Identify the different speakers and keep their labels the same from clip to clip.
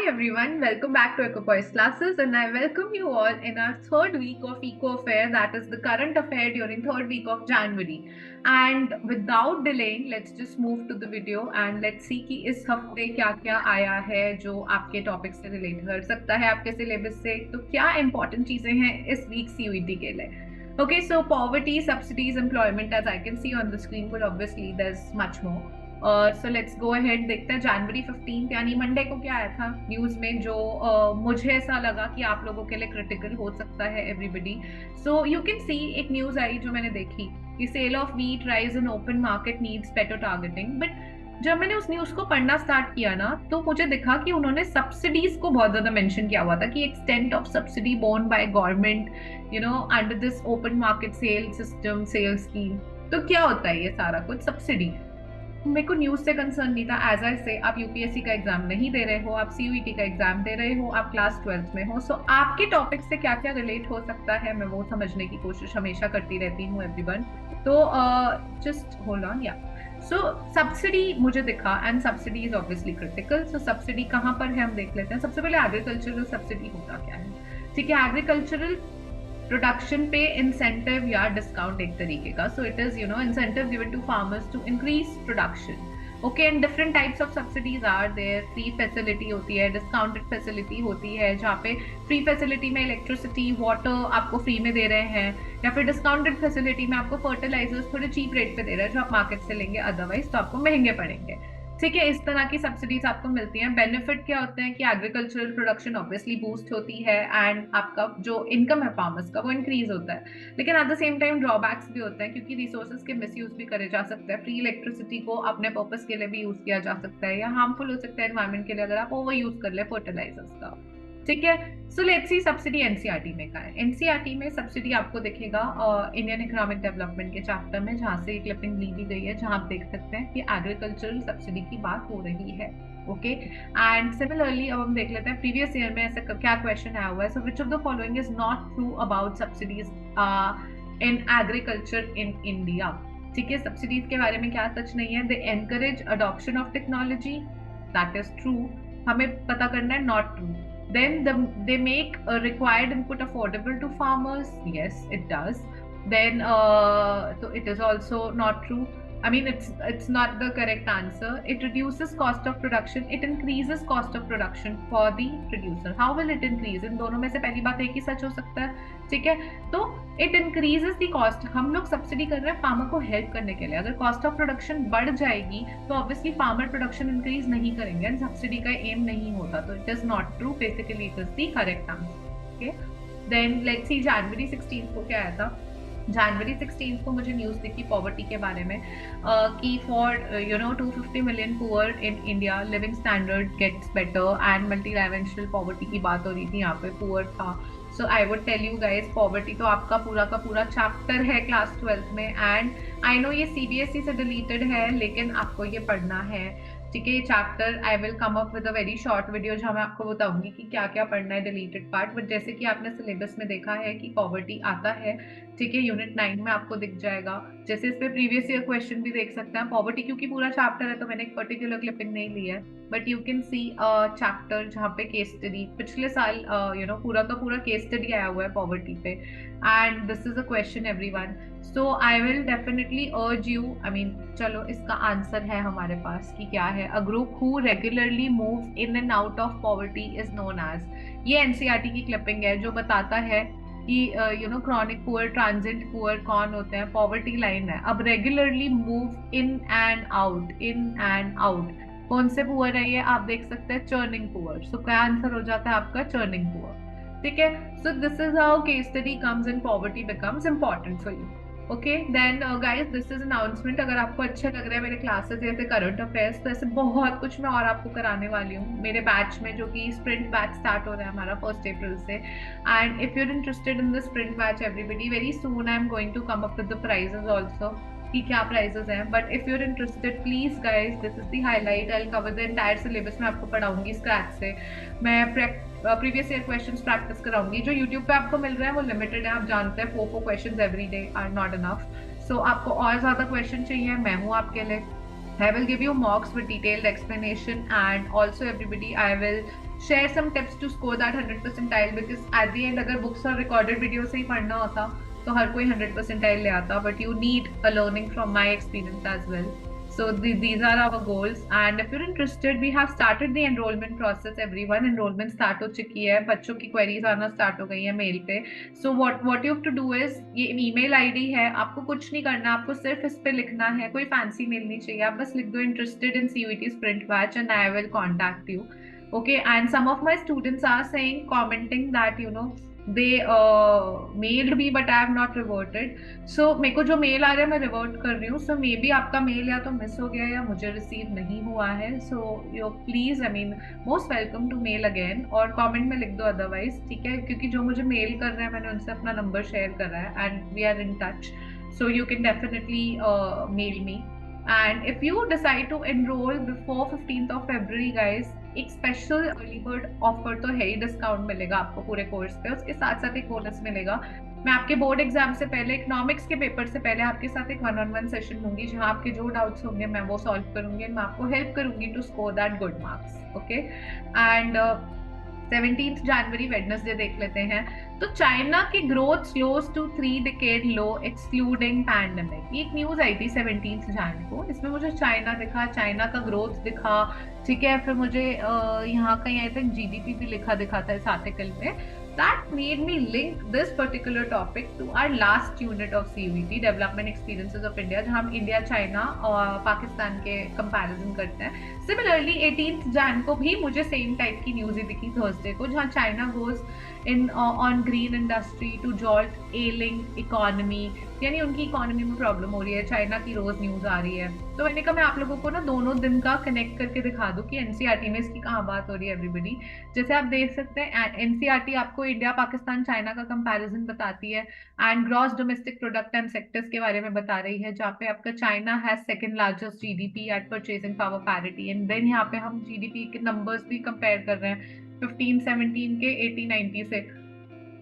Speaker 1: everyone, welcome back to Ecopoise Classes, and I welcome you all in our third week of Eco Affair, that is the current affair during third week of January. And without delaying, let's just move to the video and let's see कि इस हफ्ते क्या क्या आया है जो आपके topic से रिलेट कर सकता है आपके सिलेबस से, तो क्या इंपॉर्टेंट चीजें हैं इस वीक CUET के लिए. Okay, so poverty, subsidies, employment, as I can see on the screen, but obviously there's much more. So let's go ahead. देखते हैं जनवरी 15 यानी मंडे को क्या आया था न्यूज में जो मुझे ऐसा लगा कि आप लोगों के लिए क्रिटिकल हो सकता है everybody. So you can see एक न्यूज आई जो मैंने देखी कि sale of wheat rise in open market needs better targeting. But जब मैंने उस न्यूज को पढ़ना स्टार्ट किया ना तो मुझे दिखा कि उन्होंने सब्सिडीज को बहुत ज्यादा मेंशन किया हुआ था कि extent of subsidy borne by government under this open market sale system sale scheme. तो क्या होता है ये सारा कुछ सब्सिडी. मेरे को न्यूज से कंसर्न नहीं था. एज आई से आप यूपीएससी का एग्जाम नहीं दे रहे हो, आप सीयूईटी का एग्जाम दे रहे हो, आप क्लास 12th में हो, सो आपके टॉपिक से क्या क्या रिलेट हो सकता है मैं वो समझने की कोशिश हमेशा करती रहती हूँ एवरीवन. तो जस्ट होल्ड ऑन. या सो सब्सिडी मुझे दिखा and subsidy is obviously critical. So subsidy कहाँ पर है हम देख लेते हैं. सबसे पहले एग्रीकल्चरल सब्सिडी होता क्या है. ठीक है, एग्रीकल्चरल प्रोडक्शन पे इंसेंटिव या डिस्काउंट एक तरीके का. So it is incentive given to farmers to increase production. Okay, and different types of subsidies are there. Free facility होती है, डिस्काउंटेड फैसिलिटी होती है जहाँ पे फ्री फैसिलिटी में इलेक्ट्रिसिटी वाटर आपको फ्री में दे रहे हैं, या फिर डिस्काउंटेड फैसिलिटी में आपको फर्टिलाइजर्स थोड़े चीप रेट पे दे रहे हैं जो आप मार्केट से लेंगे अदरवाइज तो आपको महंगे पड़ेंगे. ठीक है, इस तरह की सब्सिडीज आपको मिलती हैं. बेनिफिट क्या होते हैं कि एग्रीकल्चरल प्रोडक्शन ऑब्वियसली बूस्ट होती है एंड आपका जो इनकम है फार्मर्स का वो इंक्रीज होता है. लेकिन at the same time drawbacks भी होते हैं क्योंकि रिसोर्सेज के मिसयूज भी करे जा सकते हैं. फ्री इलेक्ट्रिसिटी को अपने पर्पस के लिए भी यूज किया जा सकता है या हार्मफुल हो सकता है एनवायरमेंट के लिए अगर आप ओवर यूज कर ले फर्टिलाइजर्स का. ठीक है, so let's see subsidy NCERT में का है. एनसीईआरटी में सब्सिडी आपको दिखेगा इंडियन इकोनॉमिक डेवलपमेंट के चैप्टर में जहाँ से क्लिपिंग ली भी गई है जहाँ आप देख सकते हैं कि एग्रीकल्चरल सब्सिडी की बात हो रही है. ओके, एंड सिमिलरली अब हम देख लेते हैं प्रीवियस ईयर में ऐसा क्या क्वेश्चन आया हुआ है. So which of the following is not true about subsidies in agriculture in India. ठीक है, सब्सिडीज के बारे में क्या सच नहीं है. They encourage adoption of technology, that is true. हमें पता करना है not true. Then they make required input affordable to farmers. Yes, it does. Then so it is also not true. I mean, it's not the correct answer. It reduces cost of production. It increases cost of production for the producer. How will it increase? इन दोनों में से पहली बात एक ही सच हो सकता है. ठीक है, तो इट इंक्रीजेस द कॉस्ट. हम लोग सब्सिडी कर रहे हैं फार्मर को हेल्प करने के लिए. अगर कॉस्ट ऑफ प्रोडक्शन बढ़ जाएगी तो ऑब्वियसली फार्मर प्रोडक्शन इंक्रीज नहीं करेंगे एंड सब्सिडी का एम नहीं होता. तो it is not true. Basically it is the correct answer. Okay, then let's see जनवरी 16 को क्या आया था. जनवरी 16 को मुझे न्यूज दिखी पॉवर्टी के बारे में कि for 250 million poor in India living standard gets better and multi dimensional poverty की बात हो रही थी. यहाँ पे पुअर था. So I would tell you guys poverty तो आपका पूरा का पूरा चैप्टर है क्लास 12th में एंड आई नो ये CBSE से डिलीटेड है लेकिन आपको ये पढ़ना है. ठीक है, ये chapter I will come up with a very short video जहाँ मैं आपको बताऊंगी कि क्या क्या पढ़ना है डिलीटेड पार्ट. बट जैसे कि आपने सिलेबस में देखा है कि पॉवर्टी आता है. ठीक है, यूनिट 9 में आपको दिख जाएगा. जैसे इस पे प्रीवियस ईयर क्वेश्चन भी देख सकते हैं. पॉवर्टी क्योंकि पूरा चैप्टर है तो मैंने एक पर्टिकुलर क्लिपिंग नहीं ली है, but you can C chapter जहाँ पे केस स्टडी पिछले साल पूरा का पूरा केस स्टडी आया हुआ है पॉवर्टी पे and this is a question everyone. So I will definitely urge you. I mean चलो इसका आंसर है हमारे पास कि क्या है. A group who regularly move in and out of poverty is known as. ये एनसीईआरटी की क्लिपिंग है जो बताता है कि क्रॉनिक पुअर ट्रांजिएंट पुअर कौन होते हैं. पॉवर्टी लाइन है. अब regularly move in and out कौन से पुअर है ये आप देख सकते हैं. Churning poor. सो क्या आंसर हो जाता है आपका चर्निंग पुअर. ठीक है, so this is how case study comes in poverty becomes important for you. Okay, then guys this is announcement. अगर आपको अच्छा लग रहा है मेरे क्लासेस जैसे करंट अफेयर्स तो ऐसे बहुत कुछ मैं और आपको कराने वाली हूँ मेरे बैच में जो कि स्प्रिंट बैच स्टार्ट हो रहा है हमारा 1 अप्रैल से. And if you are interested in the sprint batch everybody very soon I am going to come up with the prizes also कि क्या प्राइजेस हैं. But if you are interested please guys this is the highlight. I will cover the entire syllabus. मैं आपको पढ़ाऊंगी scratch से. मैं previous year questions practice कराऊंगी. जो यूट्यूब पे आपको मिल रहा है वो लिमिटेड है. आप जानते हैं 4 questions every day are not enough. So आपको और ज्यादा क्वेश्चन चाहिए मैं हूँ आपके लिए. I will give you mocks with detailed explanation, and also everybody I will share some tips to score that 100 percentile, because at the end अगर books और recorded video से ही पढ़ना होता तो हर कोई 100 percentile ले आता, but you need a learning from my experience as well. So these are our goals, and if you're interested, we have started the enrollment process. Everyone, enrollment start हो चुकी है, बच्चों की queries आना start हो गई है मेल पे. So what you have to do is, ये email ID है, आपको कुछ नहीं करना, आपको सिर्फ इस पे लिखना है, कोई fancy mail नहीं चाहिए, आप बस लिख दो interested in CUET sprint batch and I will contact you. Okay, and some of my students are saying, commenting that they mailed me but I have not reverted. So मेरे को जो mail आ रहा है मैं रिवर्ट कर रही हूँ. सो may be आपका मेल या तो मिस हो गया या मुझे रिसीव नहीं हुआ है. So you please, I mean, most welcome to mail again, और कमेंट में लिख दो अदरवाइज, ठीक है, क्योंकि जो मुझे मेल कर रहे हैं मैंने उनसे अपना नंबर शेयर करा है and we are in touch. So you can definitely mail me. And if you decide to enroll before 15th of February guys, एक स्पेशल अर्ली बर्ड ऑफर तो है ही, डिस्काउंट मिलेगा आपको पूरे कोर्स पे, उसके साथ साथ एक बोनस मिलेगा. मैं आपके बोर्ड एग्जाम से पहले, इकोनॉमिक्स के पेपर से पहले आपके साथ एक 1-on-1 सेशन लूंगी, जहां आपके जो डाउट्स होंगे मैं वो सॉल्व करूंगी, मैं आपको हेल्प करूंगी to score that good marks. Okay, and 17th January Wednesday देख लेते हैं. तो चाइना की growth slows to 3 decade low excluding pandemic, ये एक न्यूज आई थी 17th जन को. इसमें मुझे चाइना दिखा, चाइना का ग्रोथ दिखा, ठीक है, फिर मुझे यहाँ कहीं आई थिंक जीडीपी भी लिखा दिखा था इस आर्टिकल में. That made me link this particular topic to our last unit of CUET, Development Experiences of India, जहाँ हम इंडिया, चाइना और पाकिस्तान के कंपैरिजन करते हैं. सिमिलरली 18th जन को भी मुझे सेम टाइप की न्यूज ही दिखी थर्सडे को, जहाँ China goes in on green industry to jolt ailing economy, यानी उनकी इकोनॉमी में प्रॉब्लम हो रही है, चाइना की रोज न्यूज आ रही है. तो मैंने कहा मैं आप लोगों को ना दोनों दिन का कनेक्ट करके दिखा दूं कि एनसीईआरटी में इसकी कहाँ बात हो रही है एवरीबडी. जैसे आप देख सकते हैं एनसीईआरटी आपको इंडिया, पाकिस्तान, चाइना का कंपैरिजन बताती है, and gross domestic product and sectors के बारे में बता रही है, जहाँ पे आपका China has second largest GDP at purchasing power parity. And then यहाँ पे हम जीडीपी के नंबर्स भी कंपेयर कर रहे हैं 15-17 के 80-90 से.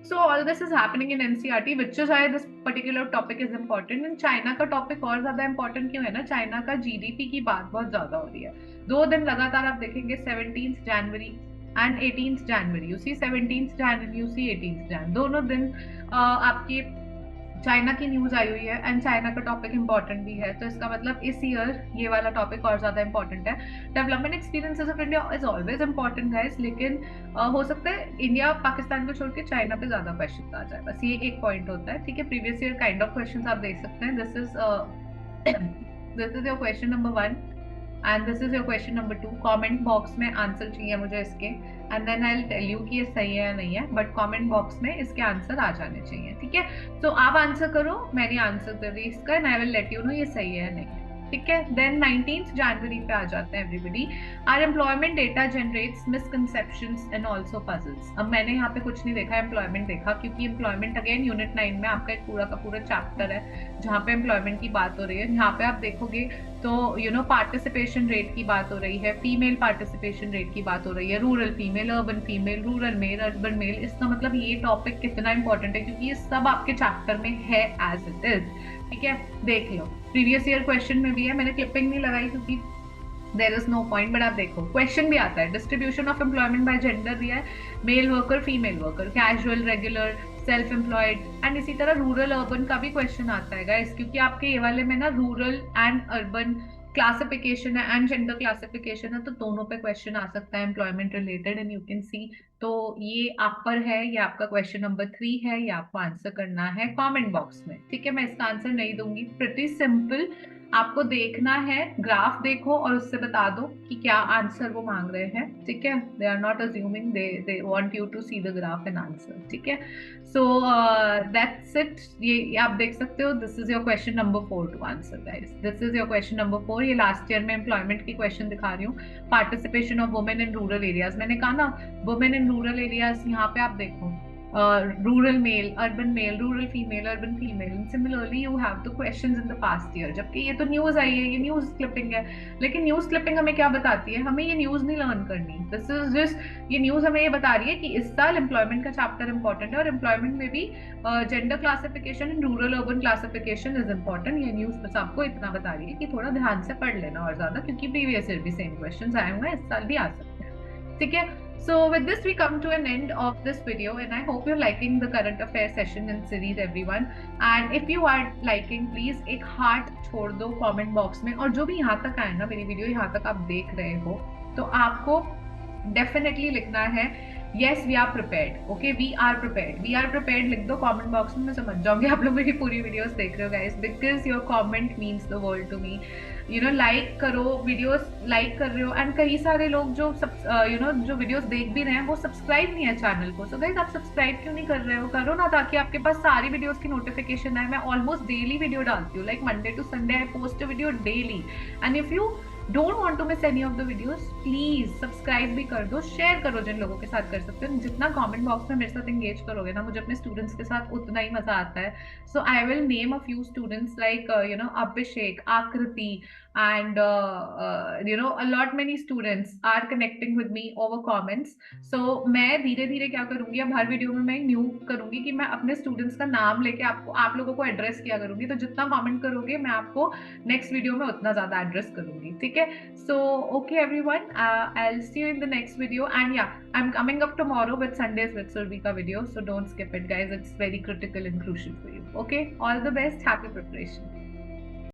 Speaker 1: So all this is happening in NCERT, which is why this particular topic is important. And China का टॉपिक और ज्यादा इंपॉर्टेंट क्यों है ना, चाइना का जीडीपी की बात बहुत ज्यादा हो रही है. 2 दिन लगातार आप देखेंगे, 17th January and 18th January, you see 17th जन, यू सी 18th जन, दोनों दिन आपकी चाइना की न्यूज आई हुई है, एंड चाइना का टॉपिक इंपॉर्टेंट भी है. तो इसका मतलब इस ईयर ये वाला टॉपिक और ज्यादा इंपॉर्टेंट है. Development experiences of India is always important guys, लेकिन हो सकता है इंडिया पाकिस्तान को छोड़ के चाइना पे ज्यादा क्वेश्चन आ जाए, बस ये एक पॉइंट होता है, ठीक है. Previous year kind of question आप देख सकते हैं. This is your question number 1 and this is your question number 2. Comment box में आंसर चाहिए मुझे इसके, and then I will tell you कि ये सही है या नहीं है, बट कमेंट बॉक्स में इसके आंसर आ जाने चाहिए, ठीक है. तो आप आंसर करो, मैंने आंसर कर दी इसका, and I will let you know ये सही है या नहीं, ठीक है. देन 19th जनवरी पे आ जाते हैं everybody. Our employment data generates misconceptions and also puzzles. अब मैंने यहाँ पे कुछ नहीं देखा, एम्प्लॉयमेंट देखा, क्योंकि एम्प्लॉयमेंट अगेन यूनिट 9 में आपका एक पूरा का पूरा चैप्टर है जहाँ पे एम्प्लॉयमेंट की बात हो रही है. यहाँ पे आप देखोगे तो पार्टिसिपेशन रेट की बात हो रही है, फीमेल पार्टिसिपेशन रेट की बात हो रही है, rural female, urban female, rural male, urban male. इसका मतलब ये टॉपिक कितना इंपॉर्टेंट है, क्योंकि ये सब आपके चैप्टर में है एज इट इज, ठीक है. देख लो, प्रीवियस ईयर क्वेश्चन में भी है, मैंने क्लिपिंग नहीं लगाई क्योंकि there is no point, but आप देखो क्वेश्चन भी आता है. Distribution of employment by gender दिया है, male worker, female worker, casual, regular, self employed, and इसी तरह रूरल अर्बन का भी क्वेश्चन आता है गाइस, क्योंकि आपके ये वाले में ना रूरल एंड अर्बन क्लासिफिकेशन है एंड जेंडर क्लासिफिकेशन है, तो दोनों पे क्वेश्चन आ सकता है employment related, and you can सी. तो ये आप पर है, ये आपका क्वेश्चन नंबर 3 है, ये आपको आंसर करना है कमेंट बॉक्स में, ठीक है. मैं इसका आंसर नहीं दूंगी, प्रिटी सिंपल. आपको देखना है, ग्राफ देखो और उससे बता दो कि क्या आंसर वो मांग रहे हैं, ठीक है. They are not assuming, they want you to see the graph and answer, ठीक है. So that's it. ये आप देख सकते हो, this is your question number 4 to answer guys. This is your question number 4. ये लास्ट ईयर में employment की क्वेश्चन दिखा रही हूँ. Participation of women in rural areas, मैंने कहा ना वुमेन इन रूरल एरियाज, यहाँ पे आप देखो rural male, rural female, urban female. And similarly, you have the questions in the past year. जबकि ये तो न्यूज आई है, ये न्यूज क्लिपिंग है, लेकिन न्यूज क्लिपिंग हमें क्या बताती है? हमें ये न्यूज नहीं लर्न करनी. दिस इज जस्ट, ये न्यूज हमें ये बता रही है कि इस साल एम्प्लॉयमेंट का चैप्टर इंपॉर्टेंट है और एम्प्लॉयमेंट में भी gender classification and rural urban classification is important. ये न्यूज बस आपको इतना बता रही है कि थोड़ा ध्यान से पढ़ लेना और ज्यादा, क्योंकि प्रीवियस ईयर भी सेम क्वेश्चंस आए हुए हैं, इस साल भी आ सकते हैं. ठीक है. So with this we come to an end of this video, and I hope you're liking the current affairs session and series everyone. And if you are liking, please एक heart छोड़ दो comment box में. और जो भी यहाँ तक आए ना मेरी वीडियो, यहाँ तक आप देख रहे हो, तो आपको डेफिनेटली लिखना है yes we are prepared. Okay, we are prepared लिख दो comment box में. मैं समझ जाऊंगी आप लोग मेरी पूरी वीडियोस देख रहे हो guys, because your comment means the world to me. You know, like करो, वीडियोस लाइक कर रहे हो, एंड कई सारे लोग जो जो वीडियोस देख भी रहे हैं वो सब्सक्राइब नहीं है चैनल को. सो गाइस, आप सब्सक्राइब क्यों नहीं कर रहे हो? करो ना, ताकि आपके पास सारी वीडियोस की नोटिफिकेशन आए. मैं ऑलमोस्ट डेली वीडियो डालती हूँ, like Monday to Sunday I post a video daily. And if you don't want to miss any of the videos, please subscribe भी कर दो, शेयर करो जिन लोगों के साथ कर सकते हो. जितना कमेंट बॉक्स में मेरे साथ एंगेज करोगे ना, मुझे अपने स्टूडेंट्स के साथ उतना ही मजा आता है. So I will name a few students like Abhishek, Akriti, and a lot many students are connecting with me over comments. So मैं धीरे धीरे क्या करूंगी, अब हर वीडियो में मैं न्यू करूंगी कि मैं अपने स्टूडेंट्स का नाम लेके आप लोगों को एड्रेस किया करूंगी. तो जितना कमेंट करोगे मैं आपको नेक्स्ट वीडियो में उतना ज्यादा एड्रेस करूंगी. ठीक है. So okay everyone, I will see you in the next video. And yeah, I am coming up tomorrow with Sundays with Surabhi का video, so don't skip it guys, it's very critical and crucial for you. Okay, all the best, happy preparation.